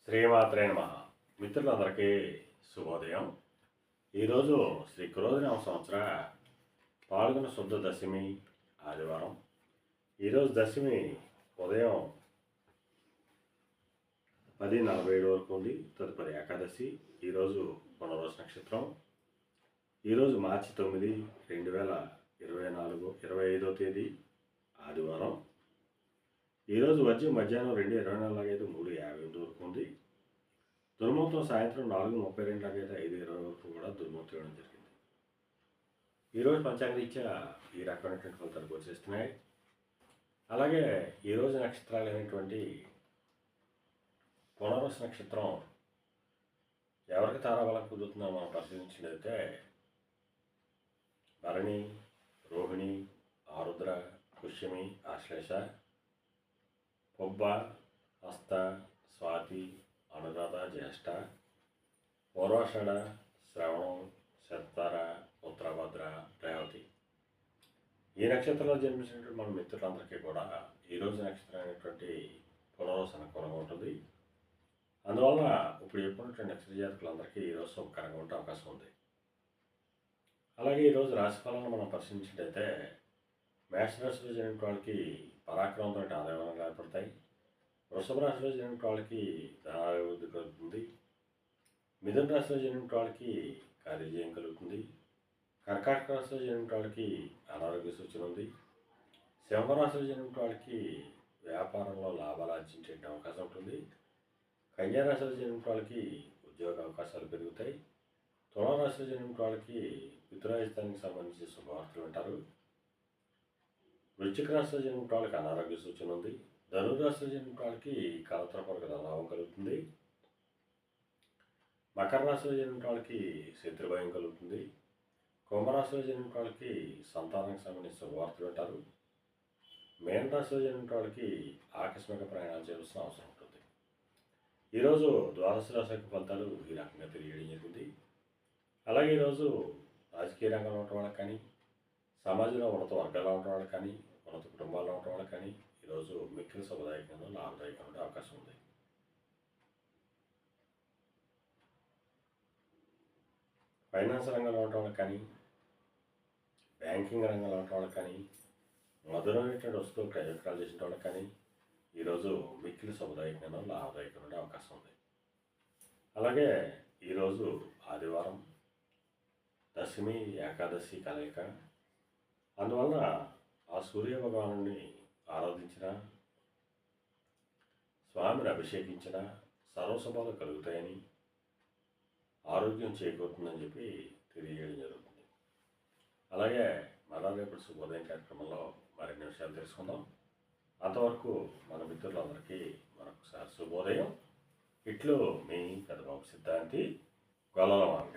శ్రీమాత్రే నమః. మిత్రులందరికీ శుభోదయం. ఈరోజు శ్రీ క్రోధినామ సంవత్సర పాల్గొన శుద్ధ దశమి ఆదివారం. ఈరోజు దశమి ఉదయం 10:47 వరకు ఉంది. తదుపరి ఏకాదశి. ఈరోజు పునర్వసు నక్షత్రం. ఈరోజు మార్చి 9, 2024 25వ తేదీ ఆదివారం. ఈరోజు వర్జ్యం మధ్యాహ్నం 2:24 3:58 వరకు ఉంది. దుర్ముహూర్తం సాయంత్రం 4:32 5:20 వరకు కూడా దుర్ముహూర్తం ఇవ్వడం జరిగింది. ఈరోజు పంచాంగరీత్యా ఈ రకమైనటువంటి ఫలితాలు వచ్చేస్తున్నాయి. అలాగే ఈరోజు నక్షత్రాలు అయినటువంటి పునర్వసు నక్షత్రం ఎవరికి తారాబలం కుదురుతుందో మనం పరిశీలించినట్లయితే భరణి, రోహిణి, ఆరుద్ర, పుష్యమి, ఆశ్లేష, పొబ్బ, హస్త, స్వాతి, అనురాధ, జ్యేష్ఠ, పూర్వాషాఢ, శ్రవణం, శతార, ఉత్తరభద్ర, రేవతి. ఈ నక్షత్రంలో జన్మించినటువంటి మన మిత్రులందరికీ కూడా ఈరోజు నక్షత్రం అయినటువంటి పునర్వసు అనుకూలంగా ఉంటుంది. అందువల్ల ఇప్పుడు చెప్పినటువంటి నక్షత్ర జాతకులందరికీ ఈరోజు శుభకరంగా ఉండే అవకాశం ఉంది. అలాగే ఈరోజు రాశిఫలాలను మనం పరిశీలించినట్లయితే మేషరాశిలో జరిగిన వాళ్ళకి పరాక్రమంతో ఆదాయాలు ఏర్పడతాయి. వృషభ రాశిలో జరిగిన వాళ్ళకి ధనాభివృద్ధి కలుగుతుంది. మిథున రాశిలో జరిగిన వాళ్ళకి కార్యజయం కలుగుతుంది. కర్కాటక రాశిలో జరిగిన వాళ్ళకి అనారోగ్య సూచన ఉంది. సింహరాశిలో జరిగిన వాళ్ళకి వ్యాపారంలో లాభాలు ఆర్జించే అవకాశం ఉంటుంది. కన్యా రాశిలో జరిగిన వాళ్ళకి ఉద్యోగ అవకాశాలు పెరుగుతాయి. తులారాశిలో జరిగిన వాళ్ళకి పితృరాజధానికి సంబంధించి శుభవార్తలు వింటారు. వృశ్చిక రాశిలో జరిగిన వాళ్ళకి అనారోగ్య సూచన ఉంది. ధనురాశిలో జరిగిన వాళ్ళకి కలత్రపరక ధనలాభం కలుగుతుంది. మకర రాశిలో జరిగిన వాళ్ళకి శత్రుభయం కలుగుతుంది. కుంభరాశిలో జరిగిన వాళ్ళకి సంతానానికి సంబంధించిన శుభవార్తలు వింటారు. మేన రాశిలో జరిగిన వాళ్ళకి ఆకస్మిక ప్రయాణాలు చేయాల్సిన అవసరం ఉంటుంది. ఈరోజు ద్వాదశ రాశి ఫలితాలు ఈ రకంగా తెలియడం జరిగింది. అలాగే ఈరోజు రాజకీయ రంగంలో ఉన్న వాళ్ళకి కానీ, సమాజంలో ఉన్నత వర్గాల్లో ఉన్న వాళ్ళకి కానీ, ఉన్నత కుటుంబాల్లో ఉన్న వాళ్ళకి కానీ ఈరోజు మిక్కిలి శుభదాయకంగా లాభదాయకంగా ఉండే అవకాశం ఉంది. ఫైనాన్స్ రంగంలో ఉన్న వాళ్ళకి కానీ, బ్యాంకింగ్ రంగంలో ఉన్న వాళ్ళకి కానీ, మధురమైనటువంటి వస్తువులు క్రయవిక్రయాలు చేసిన వాళ్ళకి కానీ ఈరోజు మిక్కిలి శుభదాయకంగా లాభదాయకంగా ఉండే అవకాశం ఉంది. అలాగే ఈరోజు ఆదివారం దశమి ఏకాదశి కలయిక. అందువలన ఆ సూర్య భగవానుని ఆరాధించిన, స్వామిని అభిషేకించిన సర్వశుభాలు కలుగుతాయని, ఆరోగ్యం చేకూరుతుందని చెప్పి తెలియజేయడం జరుగుతుంది. అలాగే మరో రేపటి శుభోదయం కార్యక్రమంలో మరిన్ని విషయాలు తెలుసుకుందాం. అంతవరకు మన మిత్రులందరికీ మరొకసారి శుభోదయం. ఇట్లు మీ పెద్దబాబు సిద్ధాంతి గొల్లలవాంగ.